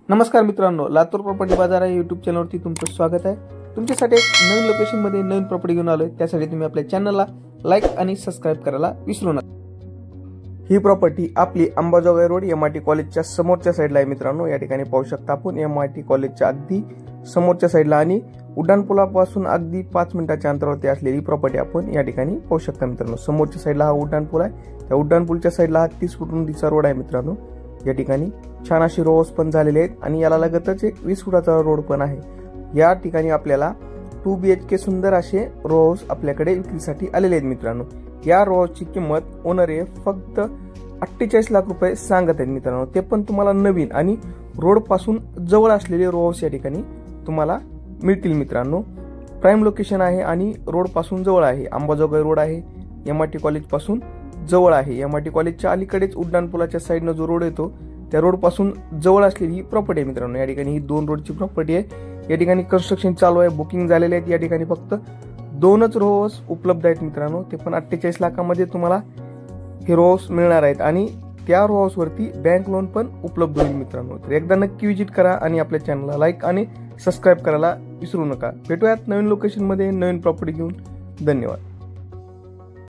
नमस्कार मित्रांनो, लातूर प्रॉपर्टी बाजार या यूट्यूब चॅनलवरती तुमचं स्वागत आहे। तुमच्यासाठी एक नवीन लोकेशनमध्ये नवीन प्रॉपर्टी घेऊन आलोय। त्यासाठी तुम्ही आपल्या चॅनलला लाईक आणि सबस्क्राइब करायला विसरू नका। ही प्रॉपर्टी आपली अंबाजोगाई रोड एमआयटी कॉलेजच्या समोरच्या साईडला आहे मित्रांनो। या ठिकाणी पाहू शकता आपण एमआयटी कॉलेजच्या अगदी समोरच्या साईडला आणि उड्डाणपुलापासून अगदी 5 मिनिटाच्या अंतरावरती असलेली प्रॉपर्टी आपण या ठिकाणी पाहू शकता मित्रांनो। समोरच्या साईडला हा उड्डाणपूल आहे, त्या उड्डाणपूलच्या साईडला हा 30 फूट रुंदीचा रोड आहे मित्रांनो। या ठिकाणी छान अशी रोज पण झालेले आहेत आणि याला लगतच एक 20 फुटाचा रोड पण आहे। या ठिकाणी आपल्याला 2 BHK सुंदर असे रोज आपल्याकडे विक्रीसाठी आलेले आहेत मित्रांनो। या रोजची किंमत ओनर हे फक्त 48 लाख रुपये सांगत आहेत मित्रांनो। ते पण तुम्हाला नवीन आणि रोड पासून जवळ असलेले रोज या ठिकाणी तुम्हाला मिळतील मित्रांनो। प्राइम लोकेशन आहे आणि रोड पासून जवळ आहे। अंबाजोगाई रोड आहे, एमआयटी कॉलेज पासून जवळ आहे। एमआयटी कॉलेजच्या अलीकडेच उड्डाणपुलाच्या साईडनं जो रोड येतो त्या रोड पासून जवळ असलेली ही प्रॉपर्टी आहे मित्रांनो। या ठिकाणी ही 2 रोडची प्रॉपर्टी आहे। या ठिकाणी कन्स्ट्रक्शन चालू आहे, बुकिंग झालेले आहेत। या ठिकाणी फक्त 2च रोज उपलब्ध आहेत मित्रांनो। ते पण 48 लाखामध्ये तुम्हाला हे रोज मिळणार आहेत आणि त्या रोज वरती बँक लोन पण उपलब्ध होईल मित्रांनो। तर एकदा नक्की विजिट करा आणि आपल्या चॅनलला लाईक आणि सबस्क्राइब करायला विसरू नका। भेटूयात नवीन लोकेशन मध्ये नवीन प्रॉपर्टी घेऊन। धन्यवाद।